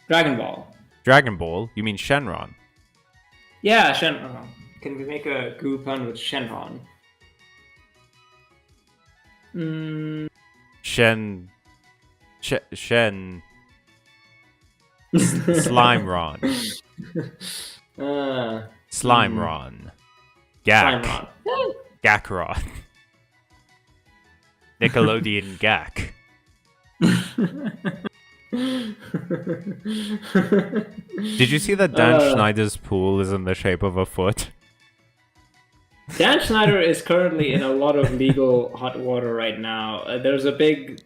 Dragon Ball. Dragon Ball? You mean Shenron? Yeah, Shenron. Can we make a goo pun with Shenron? Shen. Slimeron. Slimeron. Gak. Slimeron. Gakron. Nickelodeon Gak. Did you see that Dan Schneider's pool is in the shape of a foot? Dan Schneider is currently in a lot of legal hot water right now. There's a big,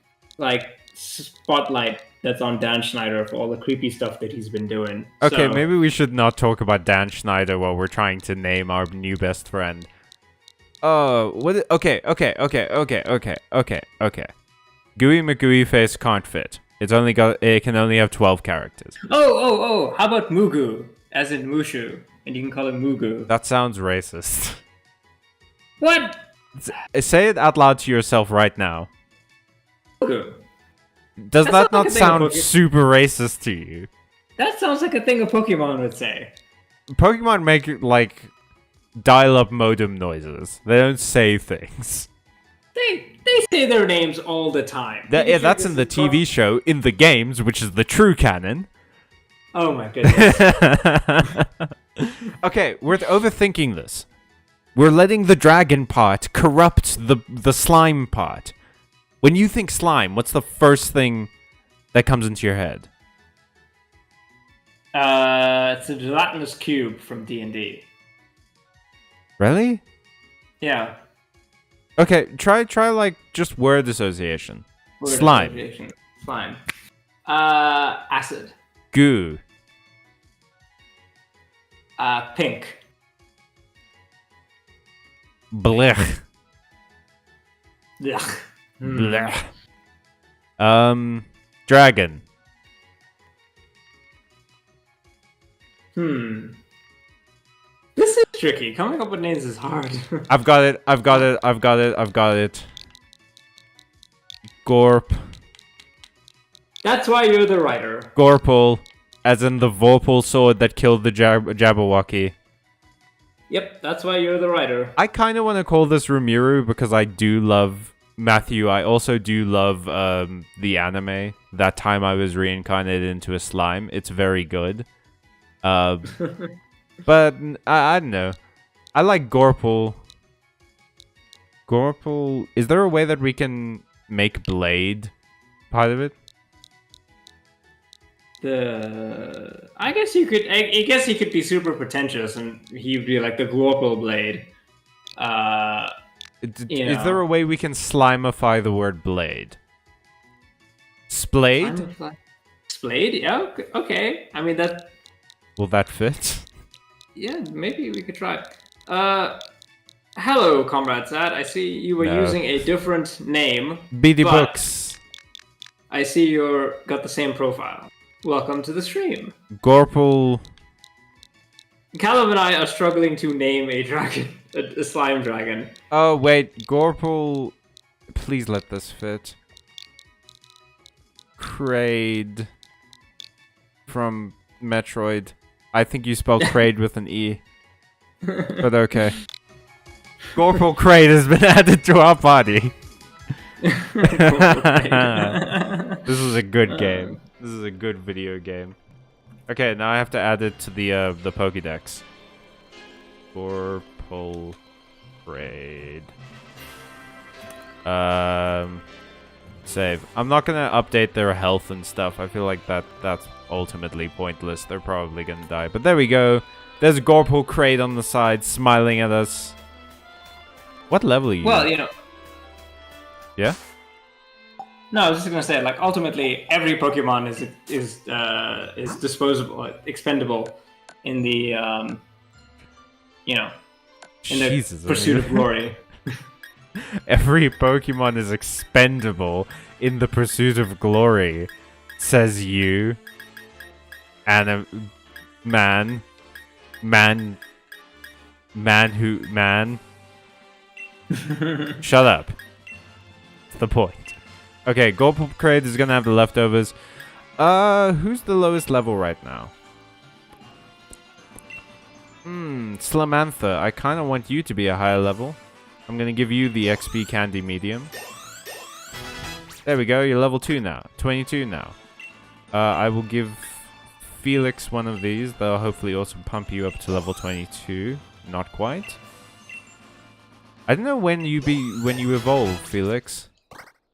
spotlight that's on Dan Schneider for all the creepy stuff that he's been doing. Okay, So- maybe we should not talk about Dan Schneider while we're trying to name our new best friend. Oh, what? Okay. Gooey McGooey face can't fit. It can only have 12 characters. Oh! How about Mugu, as in Mushu, and you can call him Mugu. That sounds racist. What? Say it out loud to yourself right now. Mugu. Does That that sounds like not a thing sound of Pokemon. super racist to you? That sounds like a thing a Pokemon would say. Pokemon make dial-up modem noises. They don't say things. They say their names all the time. Yeah, that's in the TV show. In the games, which is the true canon. Oh my goodness. Okay, we're overthinking this. We're letting the dragon part corrupt the slime part. When you think slime, what's the first thing that comes into your head? It's a gelatinous cube from D&D. Really? Yeah. Okay, try just word association. Word Slime. association. Slime. Acid. Goo. Pink. Blech. Ugh. Blech. Dragon. This is tricky. Coming up with names is hard. I've got it. Gorp. That's why you're the writer. Gorpal, as in the Vorpal sword that killed the Jabberwocky. Yep, that's why you're the writer. I kind of want to call this Rumiru because I do love Matthew. I also do love the anime. That time I was reincarnated into a slime. It's very good. But I don't know. I like Gorpal. Gorpal. Is there a way that we can make Blade part of it? I guess you could. I guess he could be super pretentious, and he'd be like the Glorpal Blade. Is there a way we can slimify the word blade? Splade? Splade? Yeah. Okay. I mean that. Will that fit? Yeah, maybe we could try. Hello, Comrade Sad. I see you were using a different name. BD but Books. I see you're got the same profile. Welcome to the stream. Gorpal. Callum and I are struggling to name a dragon, a slime dragon. Oh, wait. Gorpal. Please let this fit. Kraid. From Metroid. I think you spelled Kraid with an E. But okay. Gorpal Kraid has been added to our party. This is a good game. This is a good video game. Okay, now I have to add it to the Pokédex. Gorpal Kraid. Save. I'm not gonna update their health and stuff. I feel like that's ultimately pointless. They're probably gonna die. But there we go. There's Gorpal Kraid on the side, smiling at us. What level are you? Well, you know. Yeah. No, I was just gonna say, like, ultimately, every Pokemon is disposable, expendable, in the Jesus, pursuit of glory. Every Pokemon is expendable in the pursuit of glory, says you. And a man. Shut up. the point. Okay, Gorple Crate is gonna have the leftovers. Who's the lowest level right now? Slamantha. I kind of want you to be a higher level. I'm gonna give you the XP Candy Medium. There we go, you're level 2 now. 22 now. I will give Felix one of these. They'll hopefully also pump you up to level 22. Not quite. I don't know when you evolve, Felix.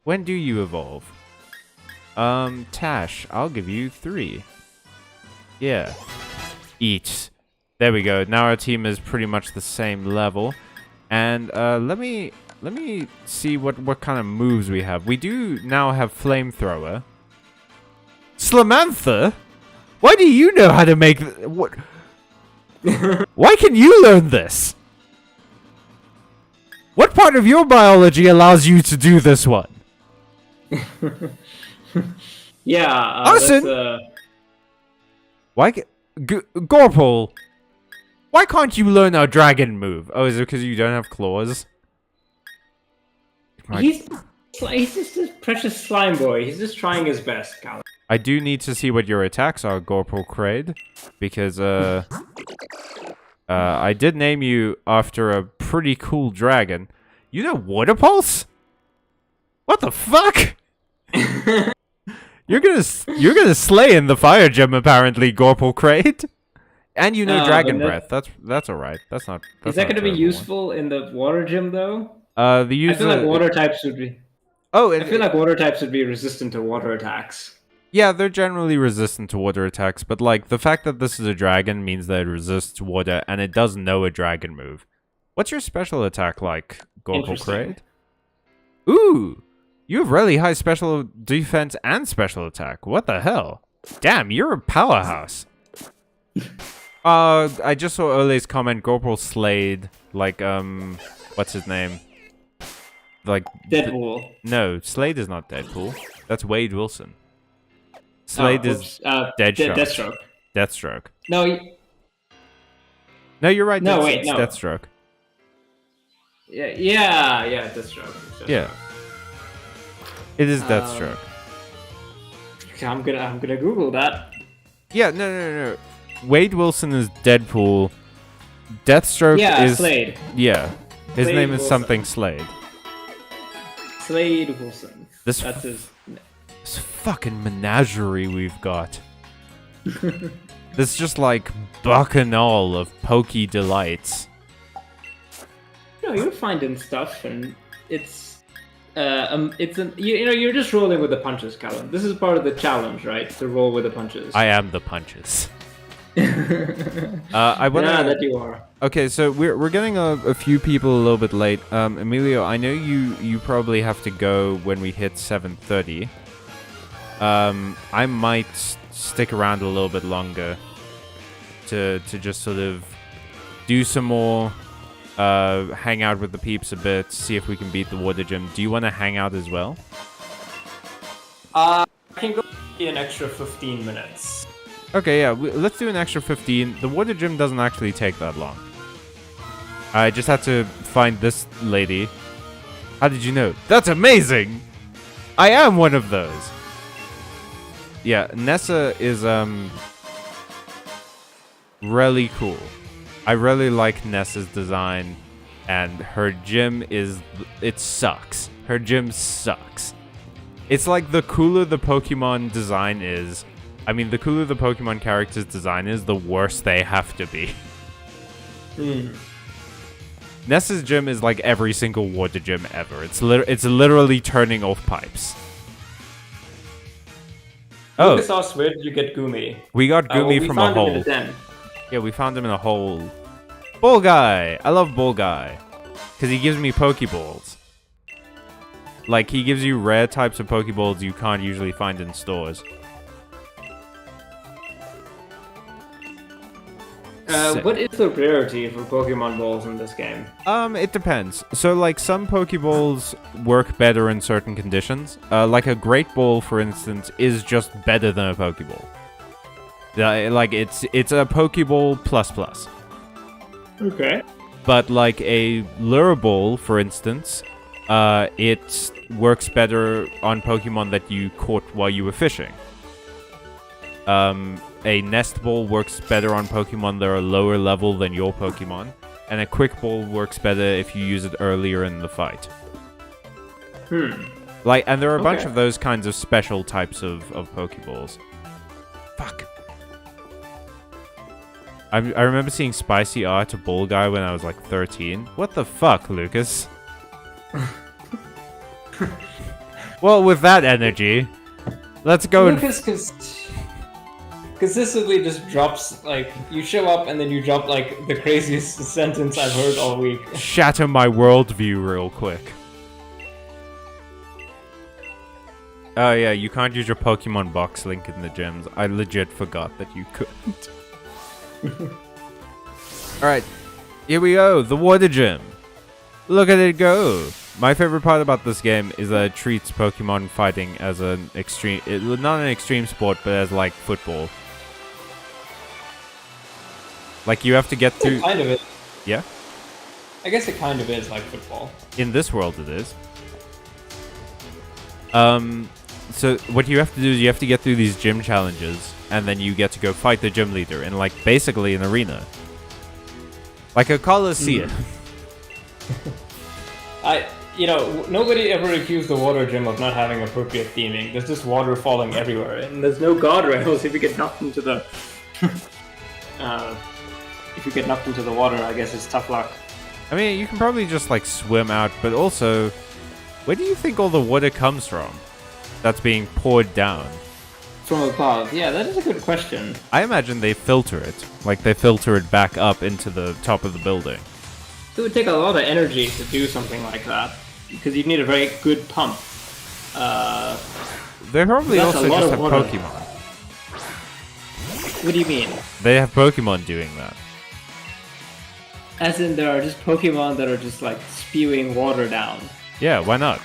When do you evolve? Tash, I'll give you 3. Yeah. Eat. There we go. Now our team is pretty much the same level. And let me see what kind of moves we have. We do now have Flamethrower. Slamantha? Why do you know how to make what? Why can you learn this? What part of your biology allows you to do this one? Yeah. Arson? Why Gorple? Why can't you learn our dragon move? Oh, is it because you don't have claws? He's just a precious slime boy. He's just trying his best, Callum. I do need to see what your attacks are, Gorple Crade, because I did name you after a pretty cool dragon. You know Water Pulse? What the fuck? You're gonna slay in the fire gym apparently, Gorple Crade. And you know Dragon Breath. That's alright. That's not. Is that gonna be useful in the water gym though? I feel like water types would be. Oh, I feel like water types would be resistant to water attacks. Yeah, they're generally resistant to water attacks, but like the fact that this is a dragon means that it resists water and it does know a dragon move. What's your special attack like, Gorple Crate? Ooh, you have really high special defense and special attack. What the hell? Damn, you're a powerhouse. I just saw Ole's comment. Gorple slayed like what's his name? Like Deadpool. No, Slade is not Deadpool. That's Wade Wilson. Slade is Deathstroke. Deathstroke. No. No, you're right. No, it's no. Deathstroke. Yeah, Deathstroke. Yeah. It is Deathstroke. I'm gonna Google that. Yeah, no. Wade Wilson is Deadpool. Deathstroke is Slade. Yeah. His Slade name is Wilson. something Slade. Slade Wilson. That's his. This fucking menagerie we've got. This just like bacchanal of pokey delights. You're finding stuff, and you're just rolling with the punches, Callum. This is part of the challenge, right? To roll with the punches. I am the punches. I wanna. Yeah, that you are. Okay, so we're getting a few people a little bit late. Emilio, I know you probably have to go when we hit 7:30. I might stick around a little bit longer to just sort of do some more, hang out with the peeps a bit, see if we can beat the water gym. Do you want to hang out as well? I can go an extra 15 minutes. Okay, yeah, let's do an extra 15. The water gym doesn't actually take that long. I just had to find this lady. How did you know? That's amazing! I am one of those. Yeah, Nessa is really cool. I really like Nessa's design, and her gym it sucks. Her gym sucks. It's like the cooler the Pokemon design is, the cooler the Pokemon character's design is, the worse they have to be. Nessa's gym is like every single water gym ever. It's literally turning off pipes. Lucas asked, where did you get Gumi? We got Gumi from a hole. Yeah, we found him in a hole. Ball Guy! I love Ball Guy. Because he gives me Pokeballs. Like, he gives you rare types of Pokeballs you can't usually find in stores. What is the rarity for Pokemon balls in this game? It depends. So, like, some Pokeballs work better in certain conditions. Like a Great Ball, for instance, is just better than a Pokeball. Like, it's a Pokeball ++. Okay. But, like, a Lure Ball, for instance, it works better on Pokemon that you caught while you were fishing. A Nest Ball works better on Pokemon that are lower level than your Pokemon. And a Quick Ball works better if you use it earlier in the fight. And there are a bunch of those kinds of special types of Pokeballs. Fuck. I remember seeing spicy art to Ball Guy when I was like 13. What the fuck, Lucas? Well, with that energy, let's go. Lucas consistently just drops, like, you show up and then you drop, like, the craziest sentence I've heard all week. Shatter my worldview real quick. Oh yeah, you can't use your Pokemon box link in the gyms. I legit forgot that you couldn't. Alright, here we go, the water gym. Look at it go. My favorite part about this game is that it treats Pokemon fighting as an extreme, not an extreme sport, but as like football. Like you have to get through. Kind of it. Yeah. I guess it kind of is like football. In this world, it is. So what you have to do is you have to get through these gym challenges, and then you get to go fight the gym leader in like basically an arena, like a coliseum. Nobody ever accused the water gym of not having appropriate theming. There's just water falling everywhere, and there's no guardrails. If you get knocked into the, water, I guess it's tough luck. I mean, you can probably just like swim out, but also, where do you think all the water comes from? That's being poured down. From above. Yeah, that is a good question. I imagine they filter it. Like they filter it back up into the top of the building. It would take a lot of energy to do something like that, because you'd need a very good pump. They probably also just have water. Pokemon. What do you mean? They have Pokemon doing that. As in, there are just Pokemon that are just like spewing water down. Yeah, why not?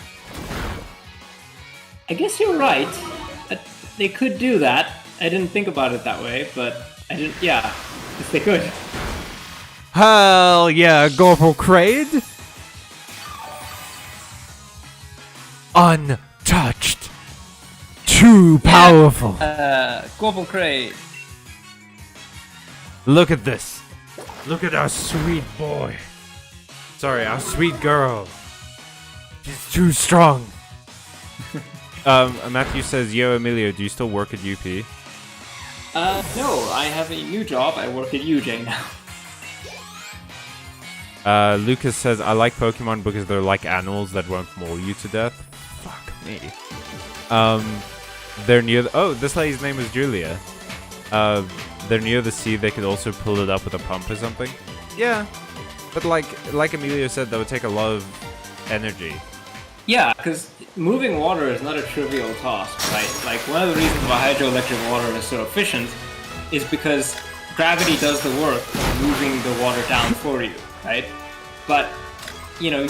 I guess you're right. They could do that. I didn't think about it that way, but I didn't. Yeah, yes, they could. Hell yeah, Gorple Kraid! Untouched! Too powerful! Gorple Kraid. Look at this! Look at our sweet boy! Sorry, our sweet girl! She's too strong! Matthew says, yo, Emilio, do you still work at UP? No, I have a new job. I work at UJ now. Lucas says, I like Pokemon because they're like animals that won't maul you to death. Fuck me. They're near this lady's name is Julia. They're near the sea, they could also pull it up with a pump or something. Yeah. But like Emilio said, that would take a lot of energy. Yeah, because moving water is not a trivial task, right? Like, one of the reasons why hydroelectric water is so efficient is because gravity does the work of moving the water down for you, right? But, you don't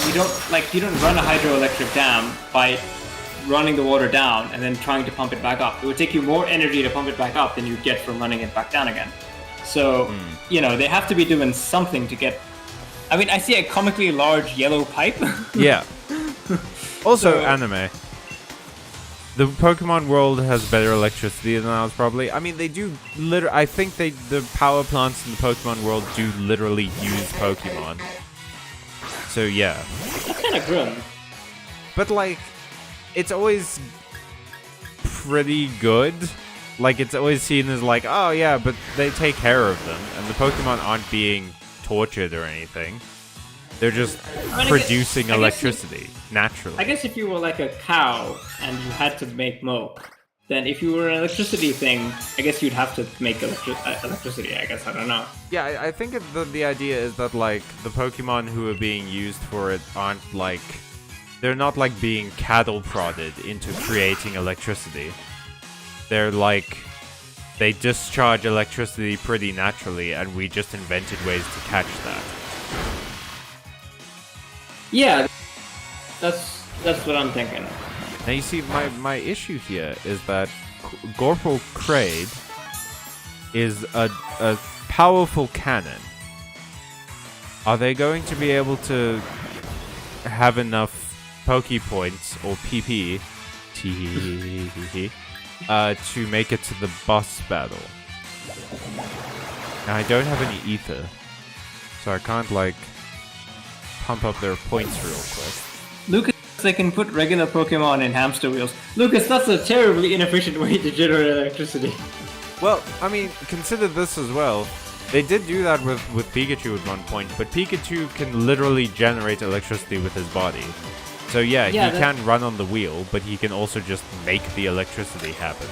run a hydroelectric dam by running the water down and then trying to pump it back up. It would take you more energy to pump it back up than you get from running it back down again. So, they have to be doing something to get... I mean, I see a comically large yellow pipe. Yeah. Also, anime. The Pokemon world has better electricity than ours, probably. I mean, they do I think the power plants in the Pokemon world do literally use Pokemon. So, yeah. That's kind of grim. But, like, it's always pretty good. Like, it's always seen as like, oh, yeah, but they take care of them. And the Pokemon aren't being tortured or anything. They're just producing electricity naturally. I guess if you were like a cow and you had to make milk, then if you were an electricity thing, I guess you'd have to make electricity, I guess. I don't know. Yeah, I think the idea is that, like, the Pokemon who are being used for it aren't, like... They're not, like, being cattle prodded into creating electricity. They're, like... They discharge electricity pretty naturally, and we just invented ways to catch that. Yeah, that's what I'm thinking. Now you see, my issue here is that Gorple Kraid is a powerful cannon. Are they going to be able to have enough Poke Points, or PP, to make it to the boss battle. Now, I don't have any ether, so I can't, like, pump up their points real quick. Lucas, they can put regular Pokemon in hamster wheels. Lucas, that's a terribly inefficient way to generate electricity. Well, I mean, consider this as well. They did do that with Pikachu at one point, but Pikachu can literally generate electricity with his body. So yeah, he can run on the wheel, but he can also just make the electricity happen.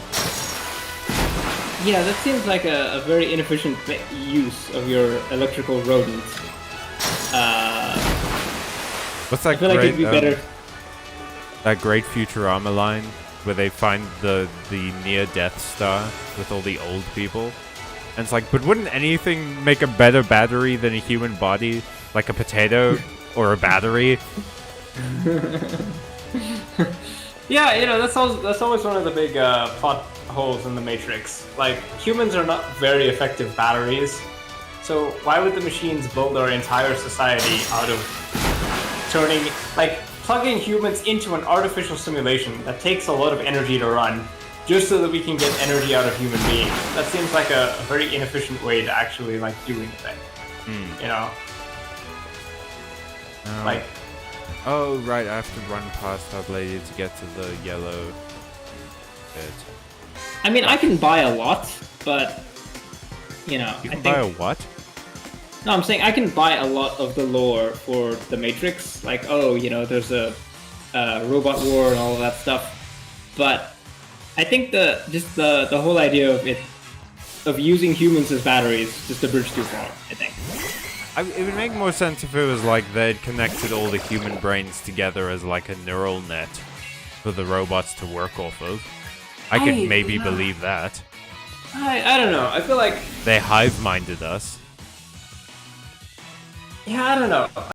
Yeah, that seems like a very inefficient use of your electrical rodent. What's that I feel like it'd be better. That great Futurama line where they find the near Death Star with all the old people? And it's like, but wouldn't anything make a better battery than a human body? Like a potato or a battery? Yeah, you know, that's always one of the big plot holes in the Matrix. Like, humans are not very effective batteries, so why would the machines build our entire society out of plugging humans into an artificial simulation that takes a lot of energy to run, just so that we can get energy out of human beings? That seems like a very inefficient way to actually, like, do anything. You know? Like... Oh, right, I have to run past that lady to get to the yellow bit. I mean, I can buy a lot, but, you know... You can buy a what? No, I'm saying I can buy a lot of the lore for the Matrix. Like, oh, you know, there's a robot war and all of that stuff. But I think the whole idea of using humans as batteries just a bridge too far, I think. It would make more sense if it was like they'd connected all the human brains together as like a neural net for the robots to work off of. I could maybe believe that. I don't know. I feel like they hive-minded us. Yeah, I don't know.